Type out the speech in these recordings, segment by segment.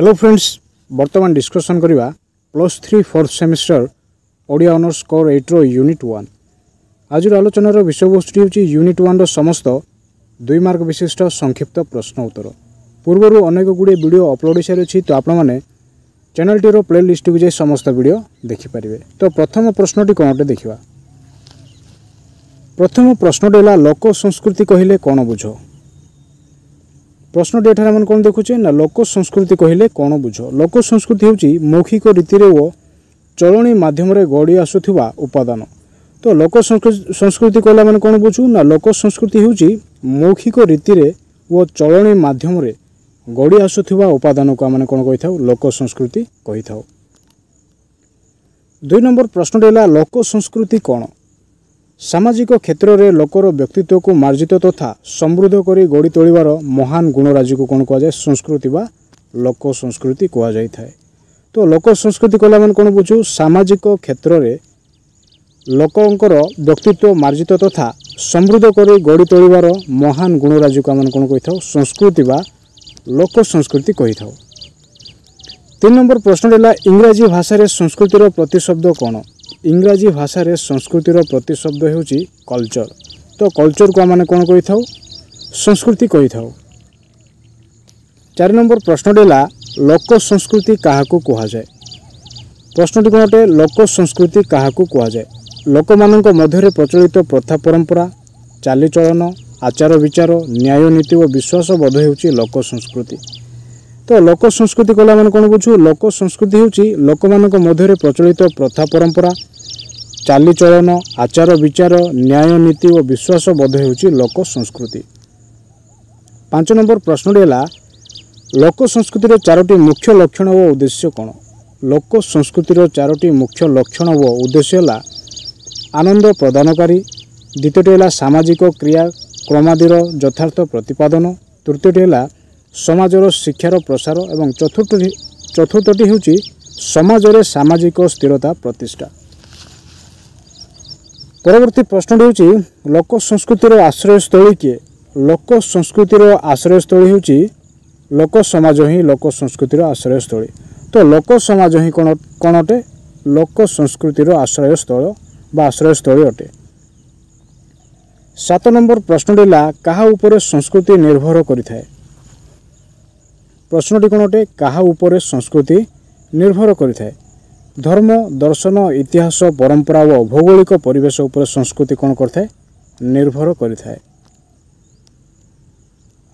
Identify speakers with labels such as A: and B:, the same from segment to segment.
A: Hello friends, बर्तमान discussion करवा +3 fourth semester Odia honours core 8 रो unit 1। आज आलोचनार विषयवस्तु होची यूनिट 1 रो समस्त 2 मार्क विशिष्ट संक्षिप्त प्रश्न उत्तर। पूर्व अनेक गुड़े वीडियो अपलोड हो सारी अच्छी, तो आपण मैंने चैनल टीर प्ले लिस्ट को जाए समस्त वीडियो देखिपारे। तो प्रथम प्रश्नटी कौन देखा। प्रथम प्रश्नटी है लोक संस्कृति कहले कौन बुझ। प्रश्न एठार मन कौन देखुचे ना लोक संस्कृति कहले कौन बुझ। लोक संस्कृति होची मौखिक रीति व चलणी माध्यम गढ़ी आसुवा उपादान। तो लोक संस्कृति कहला मैंने कौन बुझू ना लोक संस्कृति होची मौखिक रीति व चलणी माध्यम गढ़ी आसुवा उपादान को आम कौन कही लोक संस्कृति कही। 2 नंबर प्रश्न है लोक संस्कृति कौन। सामाजिक क्षेत्र में लोकर व्यक्तित्व को मार्जित तथा समृद्ध करी गढ़ी तोड़ार महान गुणराजी को कौन कहुए संस्कृति व लोक संस्कृति कहुए। तो लोक संस्कृति कहला मैंने कौन बुझू सामाजिक क्षेत्र में लोकंकर व्यक्तित्व मार्जित तथा समृद्ध करी गढ़ी तोड़ार महान गुणराजी को आम कौन कही संस्कृति व लोक संस्कृति कही। 3 नंबर प्रश्न है इंग्राजी भाषा संस्कृतिर प्रतिशब्द कौन। इंग्राजी भाषा संस्कृतिर प्रतिशब्द होची कल्चर। तो कल्चर को आम कौन कही संस्कृति कही। 4 नंबर प्रश्न है लोक संस्कृति क्या कहुए। प्रश्नटी कौन अटे लोक संस्कृति क्या कहुए। लोक मानक मध्य प्रचलित प्रथा परंपरा चालीचलन आचार विचार न्याय नीति और विश्वास बोध होची लोक संस्कृति। तो लोक संस्कृति कहला मैंने कौन बुझू लोक संस्कृति होची लोक मानक मध्य प्रचलित प्रथा परंपरा चालीचलन आचार विचार न्याय नीति और विश्वास बोध होची लोक संस्कृति। 5 नंबर प्रश्न है लोक संस्कृतिर 4टी मुख्य लक्षण व उद्देश्य कौन। लोक संस्कृतिर 4टी मुख्य लक्षण व उद्देश्य है आनंद प्रदानकारी, द्वितीयटी है सामाजिक क्रिया क्रमादिर यथार्थ प्रतिपादन, तृतीयटी है समाजर शिक्षार प्रसार और चतुर्थटी होची समाजरे सामाजिक स्थिरता प्रतिष्ठा। परवर्ती प्रश्न होची लोक संस्कृतिर आश्रयस्थली किए। लोक संस्कृतिर आश्रयस्थली होची लोक समाज ही लोक संस्कृतिर आश्रयस्थली। तो लोक समाज ही कौन अटे लोक संस्कृतिर आश्रयस्थल बा आश्रयस्थली अटे। 7 नंबर प्रश्न है कहा उपरे संस्कृति निर्भर करिथाए। प्रश्नटी कौन अटे कहा उपरे संस्कृति निर्भर करिथाए। धर्म दर्शन इतिहास परंपरा व भौगोलिक परिवेश उपर संस्कृति कौन करथाए निर्भर करिथाए।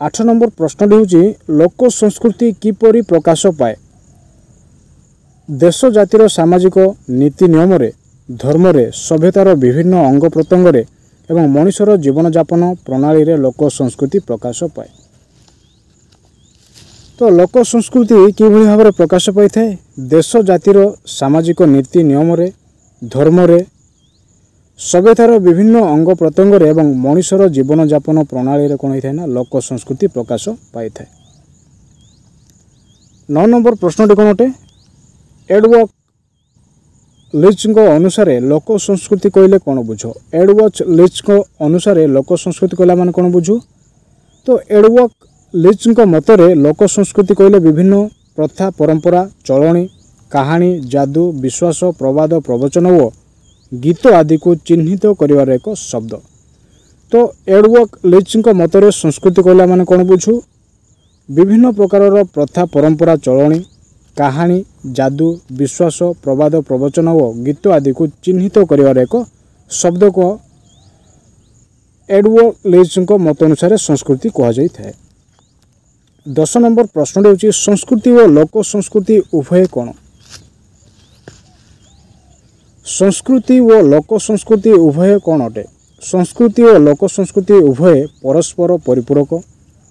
A: 8 नंबर प्रश्न होची लोक संस्कृति किपरि प्रकाश पाए। देश जातिर सामाजिक नीति नियम रे धर्म रे सभ्यतार विभिन्न अंग प्रत्यंग रे एवं मनुष्यर जीवन यापन प्रणाली रे लोक संस्कृति प्रकाश पाए। तो लोक संस्कृति किभली भाव में प्रकाश पाई थाए देश जातिर सामाजिक नीति नियम रे धर्म रे सभ्यतार विभिन्न अंग प्रत्यंग रे एवं मनुष्यर जीवन यापन प्रणाली रे कौन होता है ना लोक संस्कृति प्रकाश पाई थाए। 9 नंबर प्रश्न कौन अटे एडवर्ड लीच अनुसार लोक संस्कृति कहले कौन बुझ। एडवर्ड लीच अनुसार लोक संस्कृति कहला माने कौन बुझू। तो एडवर्ड लीच मतरे लोक संस्कृति कहले विभिन्न प्रथा परंपरा चलणी कहानी जादू विश्वास प्रवाद प्रवचन व गीत आदि को चिन्हित करिवार एक शब्द। तो एडवर्ड लीच मतरे संस्कृति कहला माने कौन बुझू विभिन्न प्रकार प्रथा परंपरा चलणी कहानी जादू विश्वास प्रवाद प्रवचन व गीत आदि को चिन्हित करिवार एक शब्द को एडवर्ड लीच मत अनुसार संस्कृति कहुई थाए। 10 नंबर प्रश्न होची संस्कृति व लोक संस्कृति उभय कौन। संस्कृति व लोक संस्कृति उभय कौन अटे। संस्कृति और लोक संस्कृति उभय परस्पर परिपूरक।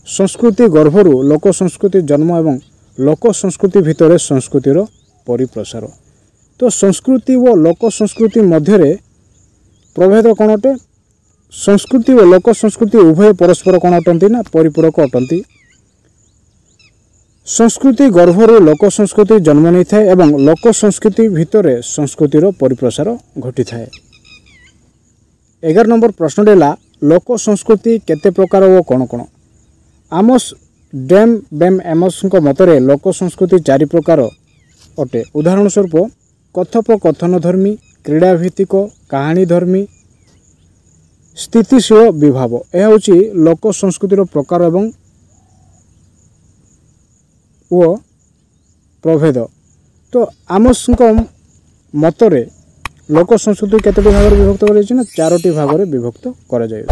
A: संस्कृति गर्भरु लोक संस्कृति जन्म एवं लोक संस्कृति भितर संस्कृतिर परिप्रसार। तो संस्कृति व लोक संस्कृति मध्य प्रभेद कौन अटे। संस्कृति व लोक संस्कृति उभय परस्पर कौन अटंती ना परिपूरक अटंती। संस्कृति गर्भरु लोक संस्कृति जन्म नहीं थाए एवं लोक संस्कृति भितर संस्कृतिर परिप्रसार घटी थाए। 11 नंबर प्रश्न है लोक संस्कृति केते प्रकार व कौन कौन। आम डैम बेम एमस मतरे लोक संस्कृति चारि प्रकार अटे। उदाहरण स्वरूप कथोपकथनधर्मी, क्रीड़ाभित्तिक, कहानीधर्मी, स्थितिशील विभाव। यह हूँ लोक संस्कृतिर प्रकार एवं वो प्रभेद। तो आमस मतरे लोक संस्कृति केतोटी भाग में विभक्त कर चारोटी भाग में विभक्त कर।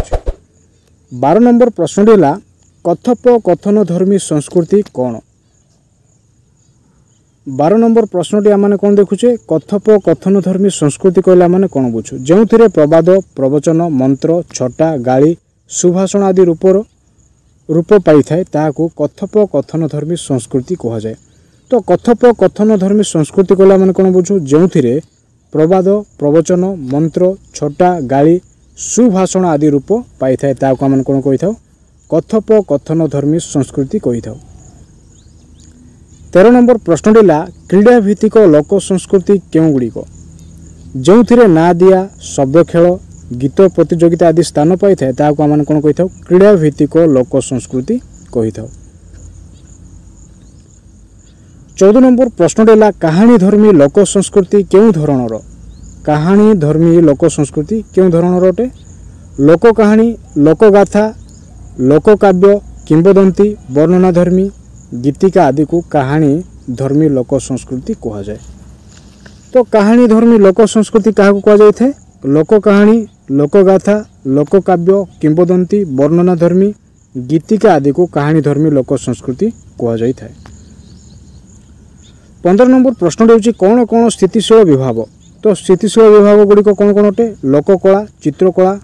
A: 12 नंबर प्रश्न है कथोपकथनधर्मी संस्कृति कौन। 12 नंबर प्रश्नटी आम कौन देखुचे कथोपकथनधर्मी संस्कृति कहले आम कौन बुझु जो प्रवाद, प्रवचन, मंत्र, छटा, गाली, सुभाषण आदि रूप पाई थाए ताकू कथोपकथनधर्मी संस्कृति कह जाए। तो कथोपकथनधर्मी संस्कृति कहले आम कौन बुझु जो प्रवाद, प्रवचन, मंत्र, छटा, गाली, सुभाषण आदि रूप पाई थाए ताकू आम कौन कही था कथोपकथनधर्मी संस्कृति कही था। 13 नंबर प्रश्न है क्रीड़ाभित्तिक लोक संस्कृति क्यों गुड़िक जो ना दिया, शब्द खेल, गीत प्रतियोगिता आदि स्थान पाई थाए ताकू आम कौन कही था क्रीड़ाभित्तिक लोक संस्कृति कही था। 14 नंबर प्रश्न है कहानी धर्मी लोक संस्कृति क्यों धरणर। कहानी धर्मी लोक संस्कृति क्यों धरणर अटे। लोक कहानी, लोकगाथा, लोककाव्य, किंवदंती, वर्णनाधर्मी, गीतिका आदि को कहानी धर्मी लोक संस्कृति कहा जाए। तो कहानी धर्मी लोक संस्कृति क्या कहा जाए। लोक कहानी, लोकगाथा, लोककाव्य, किंवदंती, वर्णनाधर्मी, गीतिका आदि को कहानी धर्मी लोक संस्कृति कहा जाए। 15 नंबर प्रश्न होची कौन कौन स्थितिशील विभाव। तो स्थितिशील विभाग गुड़िक कौन कौन अटे। लोककला, चित्रकला,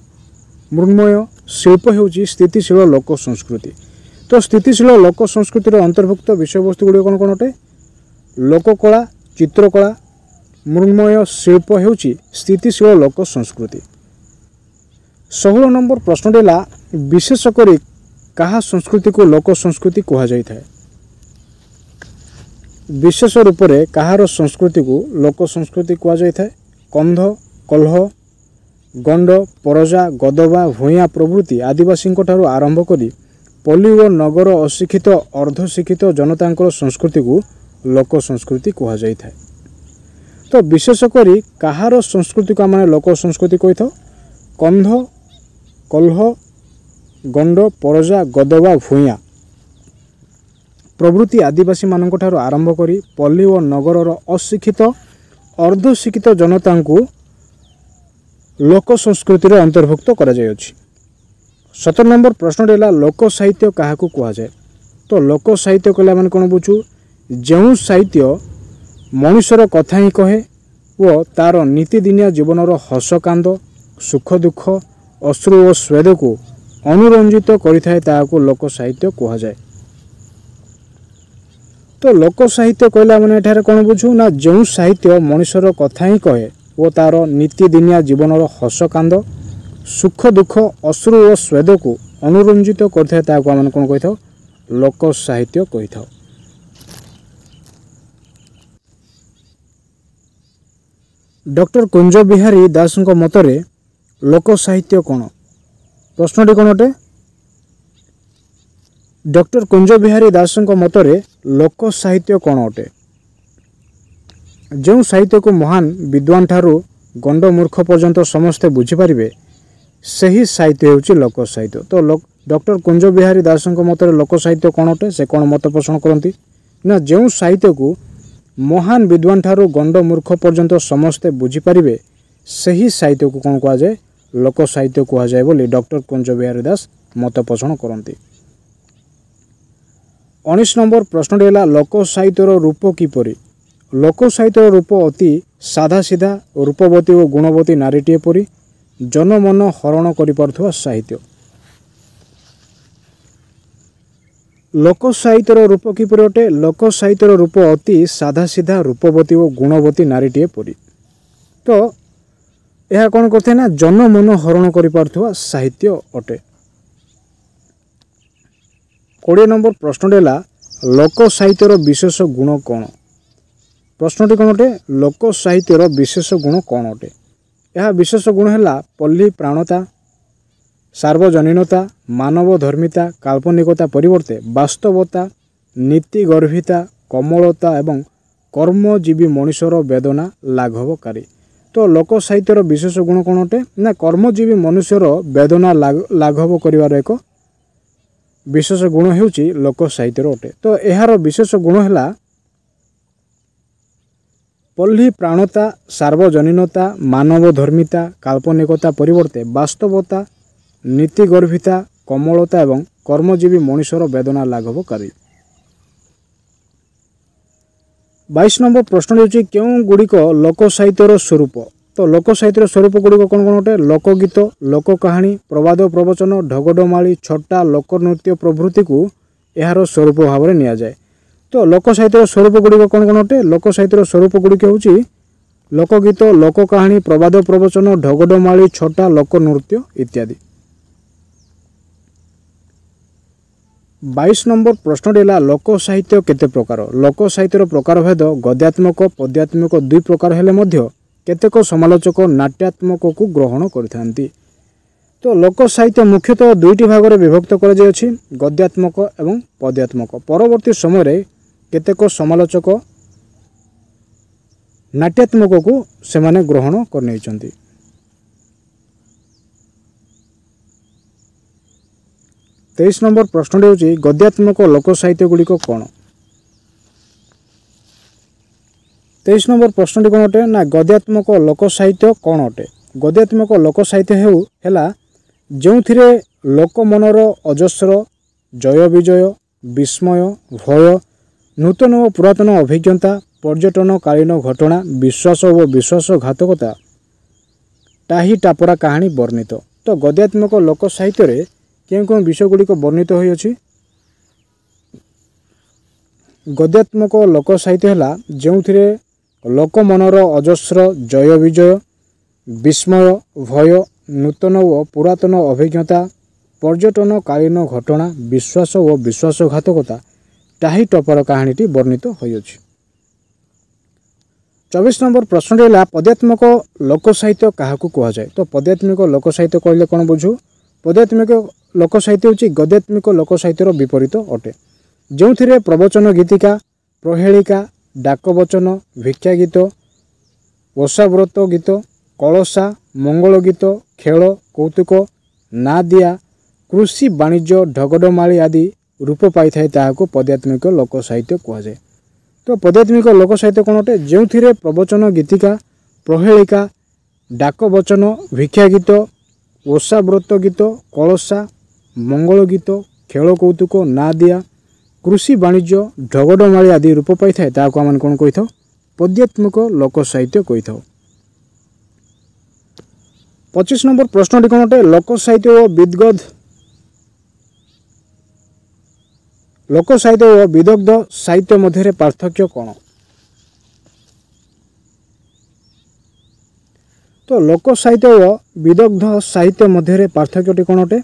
A: मृण्मय, शिल्प होची स्थितिशील लोक संस्कृति। तो स्थितिशील लोक संस्कृतिर अंतर्भुक्त विषय वस्तु गुड़िक कौन कौन अटे। लोककला, चित्रकला, मृण्मय, शिल्प होची स्थितिशील लोक संस्कृति। 16 नंबर प्रश्न है विशेषकर कहा संस्कृति को लोक संस्कृति कहा जाए। विशेष रूप से कहार संस्कृति को लोक संस्कृति कहा जाए। कंध, कलह, गंड, परजा, गदबा, भूया प्रभृति आदिवासी आरंभ करी पल्ली और नगर अशिक्षित अर्धशिक्षित जनता संस्कृति को लोक संस्कृति कहा जाए। तो विशेषकर कहार संस्कृति को आम लोक संस्कृति कही था कंध, कलह, गंड, परजा, गदबा, भूया प्रभृति आदिवासी मानक ठारू आरंभ करी पल्ली और नगर अशिक्षित अर्धशिक्षित जनता को लोक संस्कृति अंतर्भुक्त करा जाय अछि। 17 नंबर प्रश्न है लोक साहित्य क्या कह जाए। तो लोक साहित्य कहले माने कोन बुझू जो साहित्य मनुष्यर कथा ही कहे वो तार नीतिदिनिया जीवन हस कांद, सुख दुख, अश्रु और स्वेद को अनुरंजित करिथाय ताहाको लोक साहित्य कह जाए। तो लोक साहित्य कहला माने एठारे कोन बुझू ना जो साहित्य मनुष्यर कथा ही कहे वो तार नीतिदिनिया जीवन हस कांद, सुख दुख, अश्रु और स्वेद को अनुरंजित करथाय ताहाको आम कोन कहिथाउ लोक साहित्य कहिथाउ। डॉक्टर कुंज बिहारी दास मतरे लोक साहित्य कौन। प्रश्नटी कौन अटे। डॉक्टर कुंज बिहारी दास मतरे लोक साहित्य कौन अटे। जो साहित्य को महान विद्वान ठारू गंड मूर्ख पर्यंत समस्ते बुझीपारे सही साहित्य होची लोक साहित्य। तो डॉक्टर कुंज बिहारी दास मतरे लोक साहित्य कौन अटे से कौन मत पोषण करती ना जो साहित्य को महान विद्वान ठारू गंड मूर्ख पर्यंत समस्ते बुझीपारे सही साहित्य को कौन कह जाए लोक साहित्य कह जाए बोली डॉक्टर कुंज बिहारी दास मत पोषण करती। 19 नंबर प्रश्न है लोक साहित्यर रूप किपरि। लोक साहित्यर रूप अति साधा सीधा रूपवती और गुणवती नारीटीए परी जनमन हरण कर साहित्य। लोक साहित्यर रूप किपरि अटे। लोक साहित्यर रूप अति साधा सीधा रूपवती और गुणवती नारीटीए परी। तो यह कौन करते ना जनमन हरण कर साहित्य अटे। 20 नंबर प्रश्न है लोक साहित्यर विशेष गुण कौन। प्रश्नटी कौन अटे लोक साहित्यर विशेष गुण कौन अटे। यह विशेष गुण है पल्ली प्राणता, सार्वजनीनता, मानवधर्मिता, काल्पनिकता परिवर्ते वास्तवता, नीतिगर्भिता, कोमलता एवं कर्मजीवी मनुष्यर वेदना लाघवकारी। तो लोक साहित्यर विशेष गुण कौन अटे ना कर्मजीवी मनुष्यर वेदना लाघव करिवार एक विशेष गुण हेउची लोक साहित्यर अटे। तो एहार विशेष गुण हैला पल्ली प्राणता, सार्वजनीनता, मानवधर्मिता, काल्पनिकता परिवर्ते वास्तवता, नीतिगर्भिता, कोमलता एवं कर्मजीवी मनुष्यर वेदना लाघवकारी। 22 नंबर प्रश्न होची केउं गुड़िक लोक साहित्यर स्वरूप। तो लोक साहित्यर स्वरूप गुड़िक कौन कौन अटे लोकगीत, लोक कहानी, प्रवाद प्रवचन, ढगडमाली, छटा, लोकनृत्य प्रभृति को यार स्वरूप भाव में निया जाए। तो लोक साहित्यर स्वरूप गुड़िक कौन कौन अटे लोक साहित्यर स्वरूप गुड़िक होची लोकगीत, लोक कहानी, प्रवाद प्रवचन, ढगडमाली, छटा, लोकनृत्य इत्यादि। 22 नंबर प्रश्न है लोक साहित्य केते प्रकार। लोक साहित्यर प्रकार भेद गद्यात्मक, पद्यात्मक दुई प्रकार हेले मध्य केतेक समालोचक नाट्यात्मक को ग्रहण करथांती। तो लोक साहित्य मुख्यतः दुईटी भाग में विभक्त कर गद्यात्मक एवं पद्यात्मक। परवर्ती समय रे केतेक समालोचक नाट्यात्मक को सेमाने ग्रहण करनेइचंती। तेईस नंबर प्रश्न होची गद्यात्मक लोक साहित्य गुड़िक कौन। 23 नंबर प्रश्न कौन अटे ना गद्यात्मक लोक साहित्य कौन अटे। गद्यात्मक लोक साहित्य हेला जो लोक मनर अजस्र जय विजय, विस्मय, भय, नूतन और पुरातन अभिज्ञता, पर्यटनकालीन घटना, विश्वास और विश्वासघातकता टाही टापरा कहानी वर्णित। तो गद्यात्मक लोक साहित्य रे केउं केउं विषय गुड़िक वर्णित होई अछि। गद्यात्मक लोक साहित्य हैला जोंथिरे लोक मनर अजस्र जय विजय, विस्मय, भय, नूतन और पुरातन अभिज्ञता, पर्यटनकालीन घटना, विश्वास और विश्वासघातकता टाही टपर कहानीटी वर्णित होई अछि। 24 नंबर प्रश्न है पद्यात्मक लोक साहित्य काहाकू कहा जाए। तो पद्यात्मक लोक साहित्य कहले कौन बुझू। पद्यात्मक लोक साहित्य होची गद्यात्मक लोक साहित्यर विपरीत अटे जो प्रवचन गीतिका, प्रहेलिका, डाकवचन, भिक्षा गीत, ओषाव्रत गीत, कलसा, मंगल गीत, खेल, कौतुक, नादिया, कृषि, वाणिज्य, ढगडमाली आदि रूप पाई थाए ताहाको पद्यात्मक लोक साहित्य कहा जाए। तो पद्यात्मक लोक साहित्य कौन अटे जो प्रवचन गीतिका, प्रहेलिका, डाकवचन, भिक्षा गीत, ओषाव्रत गीत, कलसा, मंगल गीत, खेल, कौतुक, नादिया, कृषि, वाणिज्य, ढगडमाली आदि रूप पाई थाए ताहाको आम कौन कही पद्यात्मक लोक साहित्य कही। 25 नंबर प्रश्न कौन अटे लोक साहित्य और विदग्ध लोक साहित्य और विदग्ध साहित्य मध्य पार्थक्य कौन। तो लोक साहित्य और विदग्ध साहित्य मध्य पार्थक्यटी कौन अटे।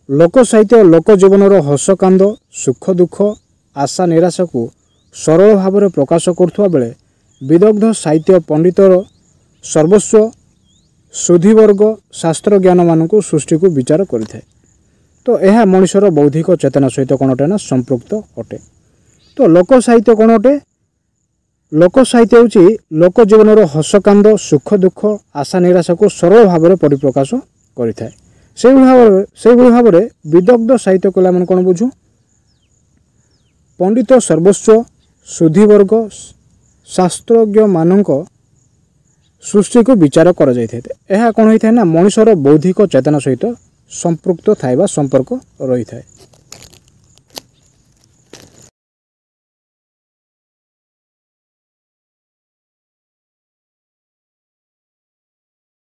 A: लोक साहित्य लोक जीवनर हसकांद, सुख दुख, आशा निराशा को सरल भाव में प्रकाश करुवा बेले विदग्ध साहित्य पंडितर सर्वस्व सुधीवर्ग शास्त्र ज्ञान मानक सृष्टि को विचार करिथाए। तो यह मनुष्यर बौद्धिक चेतना सहित कौन अटे ना संपृक्त अटे। तो लोक साहित्य कौन अटे लोक साहित्य होची लोक जीवनर हसकांद, सुख दुख, आशा निराशा को सरल भाव में परिप्रकाश करिथाए। से भाव में विदग्ध साहित्य कहले आम कौन बुझू पंडित सर्वस्व सुधीवर्ग शास्त्रज्ञ मानक सृष्टि को विचार कर कौन होता है ना मनुष्यर बौद्धिक चेतना सहित संपृक्त थाइबा संपर्क रही थाए।